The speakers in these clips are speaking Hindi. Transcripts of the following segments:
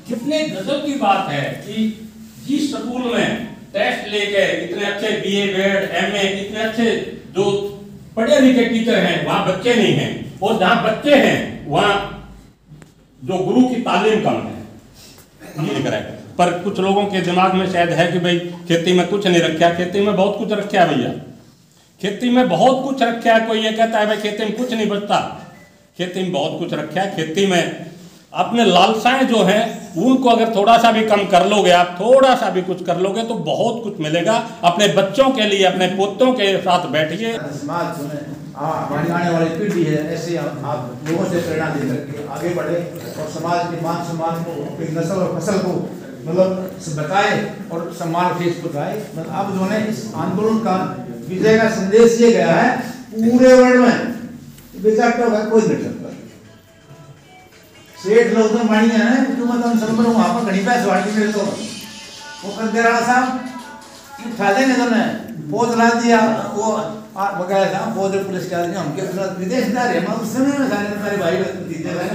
कितने गजब की बात है कि जिस स्कूल में टेस्ट लेके इतने अच्छे बीए बीएड एमए इतने अच्छे जो पढ़े लिखे टीचर हैं वहां बच्चे नहीं हैं, और जहां बच्चे हैं वहां जो गुरु की तालीम कम है। ये लिख रहा है। पर कुछ लोगों के दिमाग में शायद है कि भाई खेती में कुछ नहीं रखा। खेती में बहुत कुछ रखा है भैया, खेती में बहुत कुछ रखा है। कोई ये कहता है भाई खेती में कुछ नहीं बचता, खेती में बहुत कुछ रखा है। खेती में अपने लालसाएं जो हैं उनको अगर थोड़ा सा भी कम कर लोगे, आप थोड़ा सा भी कुछ कर लोगे तो बहुत कुछ मिलेगा। अपने बच्चों के लिए, अपने पोतों के साथ बैठिए। समाज हमारी आने वाली पीढ़ी है, ऐसे आप लोगों से प्रेरणा दे करके आगे बढ़े और समाज के मान सम्मान को, अपनी नस्ल और फसल को मतलब बताए और सम्मान फेस बताए। मतलब अब जो है इस आंदोलन का विजय का संदेश ये गया है पूरे वर्ल्ड में, विजय कोई नहीं सकता। सेठ लोग तो मानी है ना तो मतलब सब लोग वहां पर घड़ी पैसे वाली मेरे तो वो कर दे रहा साहब फायदे नहीं तो ना पौध ला दिया वो बकाया था पौध पुलिस के आदमी हमके साथ विदेश जा रहे हम उस समय में सारे मेरे भाई दीदी भाई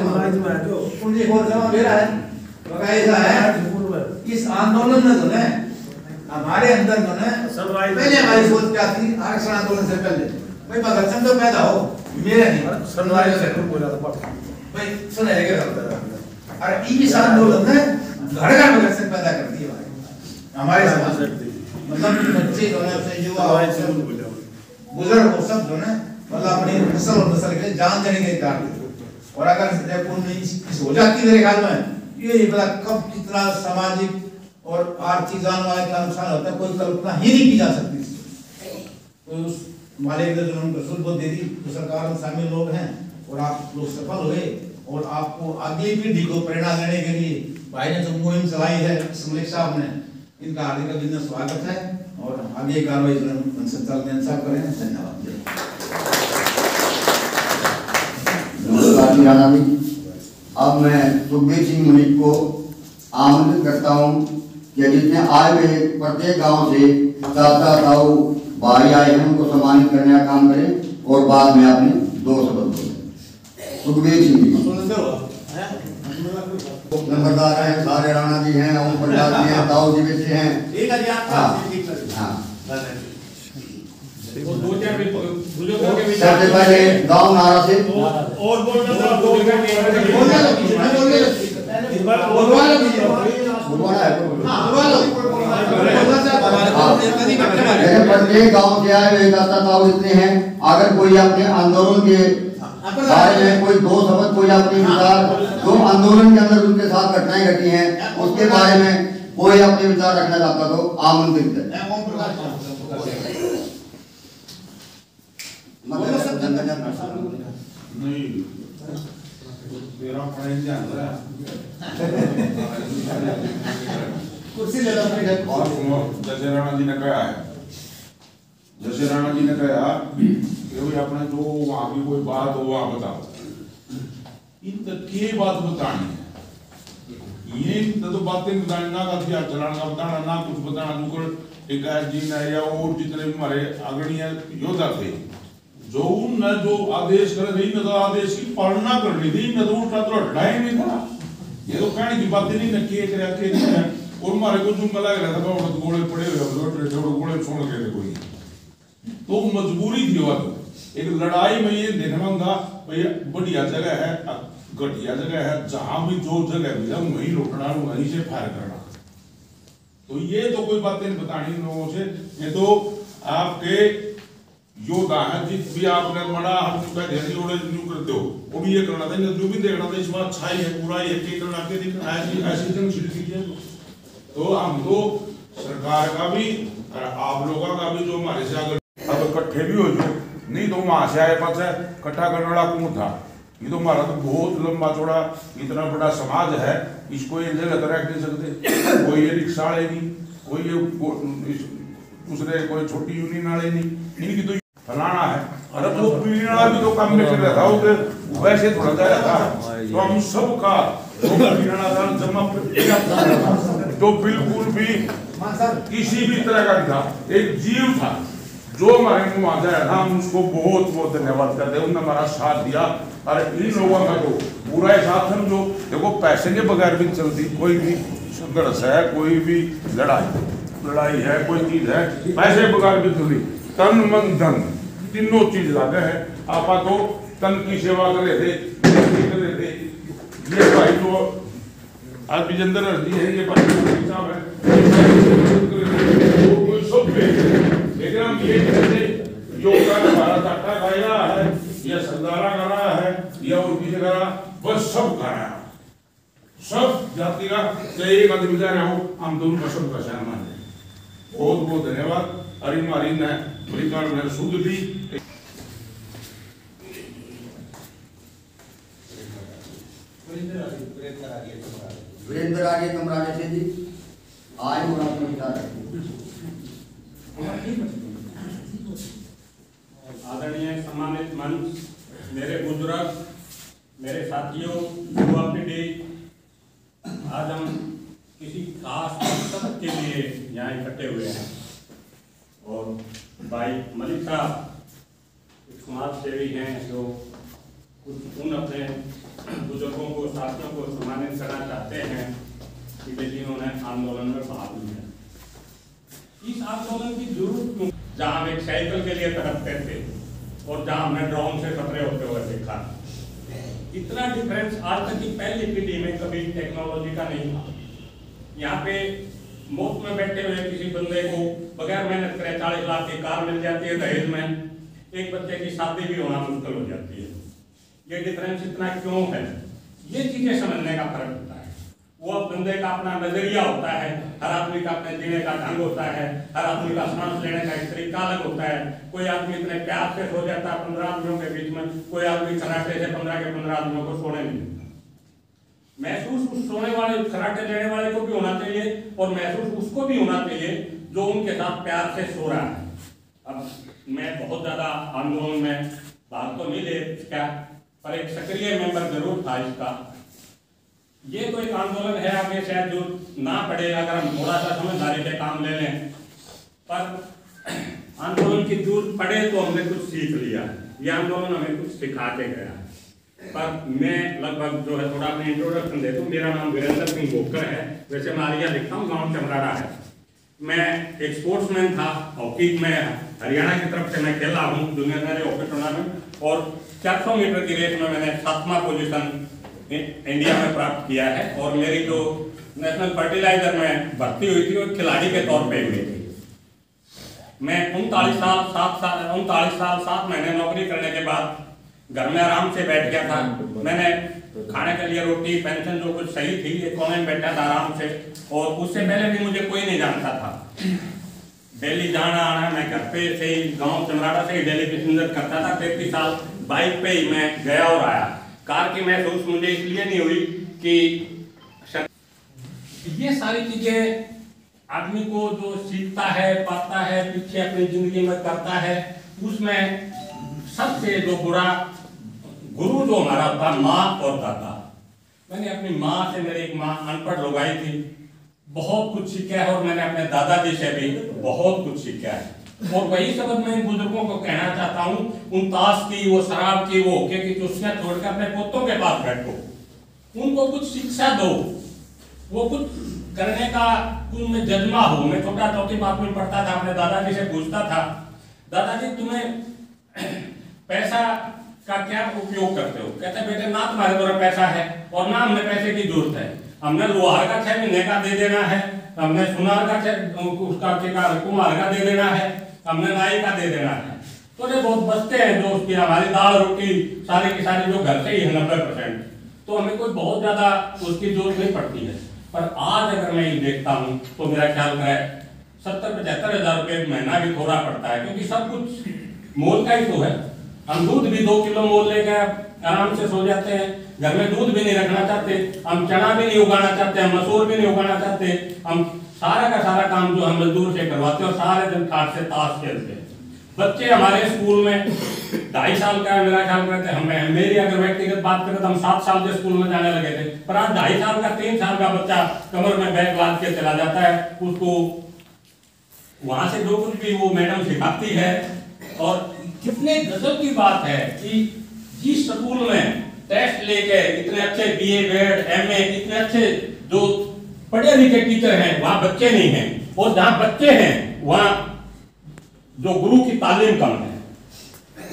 पुलिस और जमा दे रहा है बकाया है। इस आंदोलन में तो ना हमारे अंदर तो ना पहले हमारी सोच क्या थी आरक्षण आंदोलन से पहले भाई भगत सिंह तो पैदा हो मेरे नहीं सनवाई से बोला था भाई सुन है क्या करता अरे इस आंदोलन ने घर घर भगत सिंह पैदा कर दिया हमारे समाज मतलब बच्चे जो है अपने युवा बुजुर्ग वो सब जो है मतलब अपनी नस्ल और नस्ल के जान देने के तैयार। और अगर जयपुर में इस हो जाती मेरे ख्याल में ये नहीं पता कब कितना सामाजिक और आर्थिक जानवायु का नुकसान होता है, कोई कल्पना ही नहीं की जा सकती। तो उस मालिक ने जो हमको सुध दे दी तो सरकार में शामिल लोग हैं और आप लोग सफल हुए और आपको अगली पीढ़ी को प्रेरणा देने के लिए भाई ने जो मुहिम चलाई है मलिक साहब ने, इनका हार्दिक अभिनंदन स्वागत है और आगे कार्रवाई संचालक साहब करें। धन्यवाद। नमस्कार राणा जी, अब मैं सुखबीर सिंह मलिक को आमंत्रित करता हूँ कि जितने आए हुए प्रत्येक गांव से चाचा ताऊ भाई आए हैं उनको सम्मानित करने का काम करें और बाद में अपने दो शब्द बोलें। सुखबीर सिंह जी नंबरदार हैं, सारे राणा जी हैं, ओम प्रकाश जी हैं, ताऊ जी बेटे हैं। सबसे पहले गाँव नारा से और प्रत्येक गाँव से आए हुए दाता ताऊ जितने हैं, अगर कोई अपने आंदोलन के बारे में कोई दो शब्द, कोई अपने विचार जो आंदोलन के अंदर उनके साथ घटनाएं घटी हैं उसके बारे में कोई अपने विचार रखना चाहता तो आमंत्रित है। जैसे राणा जी ने कहा कि अपने जो वहां की कोई बात हो वहां बताओ, इन तक की बात बतानी है, ये तो बातें बतानी ना का हथियार चलाना का बताना ना कुछ बताना। जो एक जी ने या और जितने भी हमारे अग्रणीय योद्धा थे जो उन जो आदेश कर रही न तो आदेश की पालना करनी थी, न तो उल्टा तो लड़ाई नहीं था। ये तो कहने की बातें नहीं न किए करे के नहीं। और हमारे को जुम्मा लग रहा था बहुत गोले पड़े हुए गोले छोड़ के थे कोई, तो मजबूरी थी। वो एक लड़ाई में ये देखना होगा भैया बढ़िया जगह है घटिया जगह है, जहां भी जो जगह मिला वहीं लौटना वहीं से फायर करना। तो ये तो कोई बातें नहीं बतानी लोगों से। ये तो आपके योद्धा है जिस भी आपने मना हम करते हो वो भी ये करना था, जो भी देखना था इसमें अच्छाई है बुराई है के करना के दिखना ऐसी जंग छिड़ कीजिए। तो हम तो सरकार का भी और आप लोगों का भी जो हमारे से अगर अब इकट्ठे भी हो जो नहीं तो वहां से आए पास इकट्ठा करने वाला कौन था। ये तो हमारा तो बहुत लंबा चौड़ा इतना बड़ा समाज है, इसको एक जगह तो रख नहीं सकते। कोई ये रिक्शा वाले नहीं, कोई ये दूसरे कोई छोटी यूनियन वाले नहीं, इनकी तो फलाना है। अरे वो यूनियन वाला भी तो काम में चल रहा था, वैसे थोड़ा जा रहा था। तो हम सबका जमा तो बिल्कुल भी किसी भी तरह का था, एक जीव था जो हमारे को वहां जाया था। हम उसको बहुत बहुत धन्यवाद करते हैं, उन्होंने हमारा साथ दिया। अरे इन लोगों का तो पूरा ही साथ समझो। देखो पैसे के बगैर भी चलती कोई भी संघर्ष है, कोई भी लड़ाई है, कोई चीज है, पैसे के बगैर भी चलती। तन मन धन तीनों चीज लाते हैं। आप तो तन की सेवा करे थे, ये भाई जो आज विजेंद्र जी है, ये साहब है, लेकिन हम ये कहते योगदान हमारा टाटा कर रहा है या सरदारा कर रहा है या उनकी जगह बस सब कर रहा है, सब जाति का चाहे एक आदमी का रहो, हम दोनों का सबका सम्मान है। बहुत बहुत धन्यवाद। अरे हमारी ने बड़ी कार में सूद दी। वीरेंद्र आर्य कमराजे से जी आज बड़ा विचार है। आदरणीय सम्मानित मंच, मेरे बुजुर्ग, मेरे साथियों, युवा पीढ़ी, आज हम किसी खास मकसद के लिए यहाँ इकट्ठे हुए हैं और भाई मलिक साहब समाज सेवी हैं जो कुछ उन अपने बुजुर्गों को, साथियों को सम्मानित करना चाहते हैं कि जिन्होंने आंदोलन में भाग लिया। इस आंदोलन की जरूरत क्यों? जहाँ हम एक साइकिल के लिए तड़पते थे और जहाँ हमने ड्रोन से खतरे होते हुए देखा, इतना डिफरेंस आज तक की पहली पीढ़ी में कभी टेक्नोलॉजी का नहीं था। यहाँ पे मुफ्त में बैठे हुए किसी बंदे को बगैर मेहनत करे 40 लाख की कार मिल जाती है दहेज में, एक बच्चे की शादी भी होना मुश्किल हो जाती है। ये डिफरेंस इतना क्यों है? ये चीजें समझने का फर्क होता है। वो बंदे का अपना नजरिया होता है, हर आदमी का अपने जीने का ढंग होता है, हर आदमी का सांस लेने का एक तरीका अलग होता है। कोई आदमी इतने प्यार से सो जाता है 15 आदमियों के बीच में, कोई आदमी खराटे से 15 के 15 आदमियों को सोने नहीं देता। महसूस उस सोने वाले, खराटे लेने वाले को भी होना चाहिए और महसूस उसको भी होना चाहिए जो उनके साथ प्यार से सो रहा है। अब मैं बहुत ज्यादा आंदोलन में भाग तो नहीं ले सका, पर एक सक्रिय मेंबर जरूर था इसका। ये तो एक आंदोलन है, आगे शायद जो ना पड़े अगर हम थोड़ा सा समझदारी से काम ले लें, पर आंदोलन की जरूरत पड़े तो हमने कुछ सीख लिया। ये आंदोलन हमें कुछ सिखा के गया। पर मैं लगभग जो है थोड़ा अपनी इंट्रोडक्शन दे दूं। मेरा नाम वीरेंद्र सिंह बोकर है, वैसे मैं आलिया लिखता हूँ, गाँव चमराड़ा है। मैं एक स्पोर्ट्समैन था, हॉकी में हरियाणा की तरफ से मैं खेला हूँ दुनियादारी हॉकी टूर्नामेंट, और 400 मीटर की रेस में मैंने 7वां पोजीशन इंडिया में प्राप्त किया है। और मेरी जो नेशनल फर्टिलाइजर में भर्ती हुई थी वो खिलाड़ी के तौर पे हुई थी। मैं 39 साल 7 महीने नौकरी करने के बाद घर में आराम से बैठ गया था। मैंने खाने के लिए रोटी, पेंशन जो कुछ सही थी, एक कोने में बैठा था आराम से, और उससे पहले भी मुझे कोई नहीं जानता था। डेली जाना आना, मैं घर पे से ही, गाँव चमराड़ा से ही डेली पैसेंजर करता था। 33 साल बाइक पे ही मैं गया और आया। कार की महसूस मुझे इसलिए नहीं हुई कि ये सारी चीजें आदमी को जो सीखता है, पाता है, पीछे अपनी जिंदगी में करता है, उसमें सबसे जो बुरा गुरु जो हमारा होता, माँ और दादा। मैंने अपनी माँ से, मेरी एक माँ अनपढ़ लोगाई थी, बहुत कुछ सीखा है, और मैंने अपने दादाजी से भी बहुत कुछ सीखा है। और वही सबक मैं इन बुजुर्गों को कहना चाहता हूँ, उन ताश की, वो शराब की, वो होके की चुस्कियां छोड़कर अपने पोतों के पास बैठो, उनको कुछ शिक्षा दो, वो कुछ करने का उनमें जज्बा हो। मैं छोटा 4वीं 5वीं पढ़ता था, अपने दादाजी से पूछता था, दादाजी तुम्हें पैसा का क्या उपयोग करते हो? कहते बेटे ना तुम्हारे द्वारा पैसा है और ना हमें पैसे की जरूरत है, हमने लोहार का 6 महीने का दे देना है, हमने सुनार का उसका कुम्हार का दे देना है, हमने नाई का दे देना है। तो ये बहुत बचते हैं जो उसकी हमारी दाल रोटी सारी की सारी जो घर से ही है 90%, तो हमें कोई बहुत ज्यादा उसकी जरूरत नहीं पड़ती है। पर आज अगर मैं ये देखता हूँ तो मेरा ख्याल है 70-75 हजार रुपये महीना भी थोड़ा पड़ता है, क्योंकि सब कुछ मोल का ही तो है। हम दूध भी 2 किलो मोल लेकर आराम से सो जाते हैं, घर में दूध भी नहीं रखना चाहते, हम चना भी नहीं उगाना चाहते, हम मसूर भी नहीं उगाना चाहते, हम सारा का सारा काम जो हम मजदूर से करवाते हैं और सारे दिन खाट से ताश खेलते हैं। बच्चे हमारे स्कूल में 2.5 साल का मेरा ख्याल करते हैं, मेरी अगर व्यक्तिगत बात करें तो हम 7 साल के स्कूल में जाने लगे थे, पर आज 2.5 साल का 3 साल का बच्चा कमर में बैग लाद के चला जाता है। उसको वहां से जो कुछ भी वो मैडम सिखाती है, और कितने गजब की बात है कि जिस स्कूल में टेस्ट लेके इतने अच्छे बीए बीएड एमए इतने अच्छे जो पढ़े लिखे टीचर हैं वहां बच्चे नहीं हैं, और जहां बच्चे हैं वहां जो गुरु की तालीम कम है।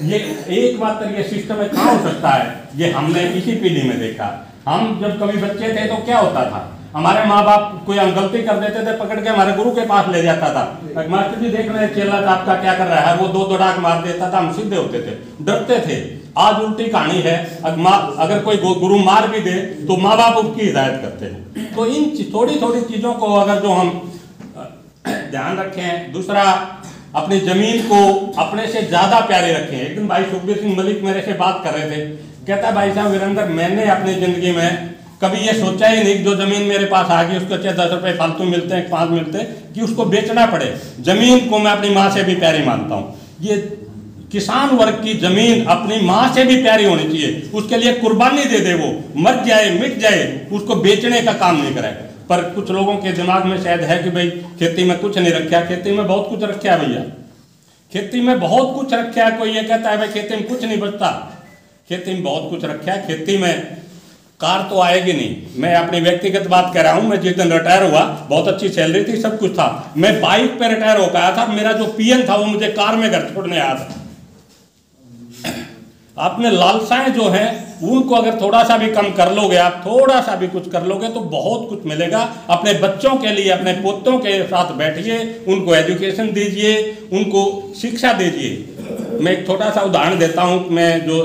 ये एकमात्र ये सिस्टम है, कहाँ हो सकता है? ये हमने इसी पीढ़ी में देखा। हम जब कभी बच्चे थे तो क्या होता था, हमारे माँ बाप कोई हम गलती कर देते थे, पकड़ के हमारे गुरु के पास ले जाता था, मास्टर जी देख रहे हैं चेला आपका क्या कर रहा है, वो दो डाक मार देता था, हम सीधे होते थे, डरते थे। आज उल्टी कहानी है, अगर कोई गुरु मार भी दे तो माँ बाप उसकी हिदायत करते हैं। तो इन थोड़ी थोड़ी चीजों को अगर जो हम ध्यान रखें। दूसरा, अपनी जमीन को अपने से ज्यादा प्यारे रखें। एक दिन भाई सुखबीर सिंह मलिक मेरे से बात कर रहे थे, कहता है भाई साहब वीरेंद्र, मैंने अपनी जिंदगी में कभी ये सोचा ही नहीं जो जमीन मेरे पास आ गई उसको 10 रुपए फालतू मिलते हैं, 5 मिलते हैं, कि उसको बेचना पड़े। जमीन को मैं अपनी माँ से भी प्यारी मानता हूँ। ये किसान वर्ग की जमीन अपनी माँ से भी प्यारी होनी चाहिए, उसके लिए कुर्बानी दे दे, वो मर जाए मिट जाए, उसको बेचने का काम नहीं करे। पर कुछ लोगों के दिमाग में शायद है कि भाई खेती में कुछ नहीं रखा। खेती में बहुत कुछ रखा है भैया, खेती में बहुत कुछ रखा है। कोई ये कहता है भाई खेती में कुछ नहीं बचता, खेती में बहुत कुछ रखा है। खेती में कार तो आएगी नहीं। मैं अपनी व्यक्तिगत बात कह रहा हूँ, मैं जिस दिन रिटायर हुआ बहुत अच्छी सैलरी थी, सब कुछ था, मैं बाइक पे रिटायर होकर आया था। मेरा जो पीएन था वो मुझे कार में घर छोड़ने आया था। अपने लालसाएं जो हैं उनको अगर थोड़ा सा भी कम कर लोगे, आप थोड़ा सा भी कुछ कर लोगे तो बहुत कुछ मिलेगा। अपने बच्चों के लिए, अपने पोतों के साथ बैठिए, उनको एजुकेशन दीजिए, उनको शिक्षा दीजिए। मैं एक छोटा सा उदाहरण देता हूँ। मैं जो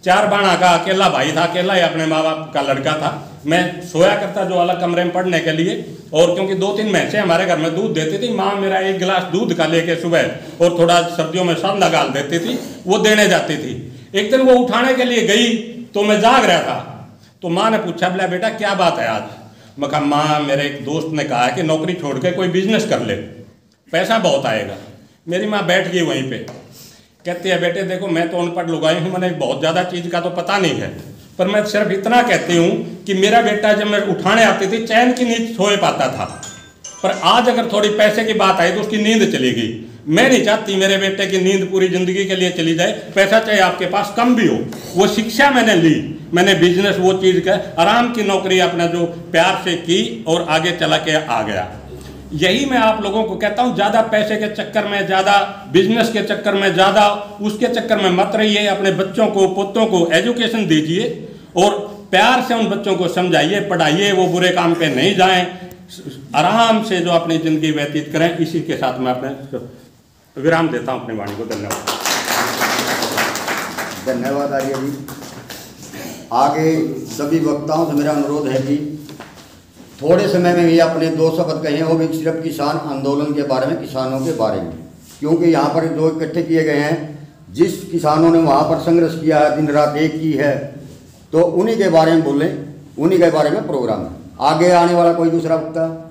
4 बाणा का अकेला भाई था, अकेला ही अपने माँ बाप का लड़का था। मैं सोया करता जो अलग कमरे में पढ़ने के लिए, और क्योंकि 2-3 भैंसें हमारे घर में दूध देती थी, माँ मेरा 1 गिलास दूध का लेके सुबह और थोड़ा सर्दियों में सब डाल देती थी, वो देने जाती थी। एक दिन वो उठाने के लिए गई तो मैं जाग रहा था, तो माँ ने पूछा, बोला बेटा क्या बात है आज? मैं कहा माँ, मेरे एक दोस्त ने कहा है कि नौकरी छोड़ के कोई बिजनेस कर ले, पैसा बहुत आएगा। मेरी माँ बैठ गई वहीं पे, कहती है बेटे देखो मैं तो अनपढ़ लुगाई हूँ, मैंने बहुत ज़्यादा चीज़ का तो पता नहीं है, पर मैं सिर्फ इतना कहती हूँ कि मेरा बेटा जब मैं उठाने आती थी चैन की नींद सोए पाता था, पर आज अगर थोड़ी पैसे की बात आई तो उसकी नींद चली गई। मैं नहीं चाहती मेरे बेटे की नींद पूरी जिंदगी के लिए चली जाए। पैसा चाहे आपके पास कम भी हो, वो शिक्षा मैंने ली, मैंने बिजनेस वो चीज़ का आराम की नौकरी अपना जो प्यार से की और आगे चला के आ गया। यही मैं आप लोगों को कहता हूँ, ज़्यादा पैसे के चक्कर में, ज़्यादा बिजनेस के चक्कर में, ज़्यादा उसके चक्कर में मत रहिए। अपने बच्चों को, पोतों को एजुकेशन दीजिए और प्यार से उन बच्चों को समझाइए, पढ़ाइए, वो बुरे काम पे नहीं जाएं, आराम से जो अपनी ज़िंदगी व्यतीत करें। इसी के साथ मैं अपने विराम देता हूँ अपनी वाणी को। धन्यवाद। धन्यवाद आर्य जी। आगे सभी वक्ताओं से मेरा अनुरोध है कि थोड़े समय में भी अपने 2 शब्द कहें, वो भी सिर्फ किसान आंदोलन के बारे में, किसानों के बारे में, क्योंकि यहाँ पर जो इकट्ठे किए गए हैं, जिस किसानों ने वहाँ पर संघर्ष किया है, दिन रात एक की है, तो उन्हीं के बारे में बोलें, उन्हीं के बारे में प्रोग्राम है। आगे आने वाला कोई दूसरा वक्ता?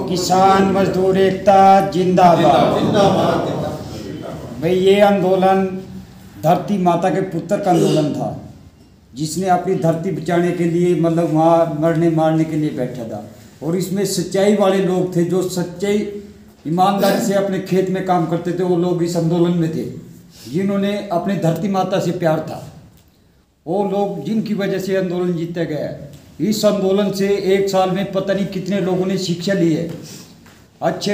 किसान मजदूर एकता जिंदाबाद। भाई ये आंदोलन धरती माता के पुत्र का आंदोलन था, जिसने अपनी धरती बचाने के लिए, मतलब वहाँ मरने मारने के लिए बैठा था। और इसमें सच्चाई वाले लोग थे, जो सच्चाई ईमानदारी से अपने खेत में काम करते थे, वो लोग इस आंदोलन में थे, जिन्होंने अपने धरती माता से प्यार था। वो लोग जिनकी वजह से आंदोलन जीता गया है। इस आंदोलन से 1 साल में पता नहीं कितने लोगों ने शिक्षा ली है। अच्छे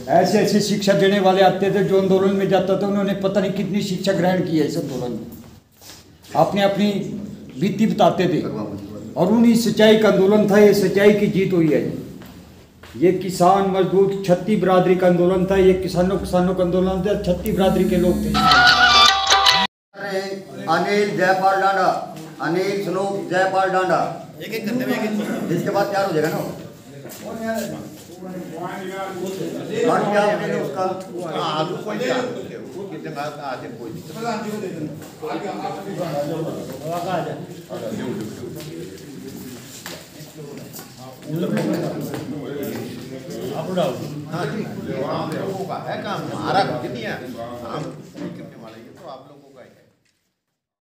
ऐसे ऐसे शिक्षा देने वाले आते थे, जो आंदोलन में जाता था, उन्होंने पता नहीं कितनी शिक्षा ग्रहण की है इस आंदोलन में, अपने अपनी बीती बताते थे। और उन्हीं सच्चाई का आंदोलन था, ये सच्चाई की जीत हुई है। ये किसान मजदूर छत्ती बिरादरी का आंदोलन था, ये किसानों का आंदोलन था, छत्ती बिरादरी के लोग थे। अनिल जयपाल डांडा, अनिल स्नोक जयपाल डांडा, एक करने में जिसके बाद तैयार हो जाएगा ना उसका है काम हमारा कुछ नहीं है।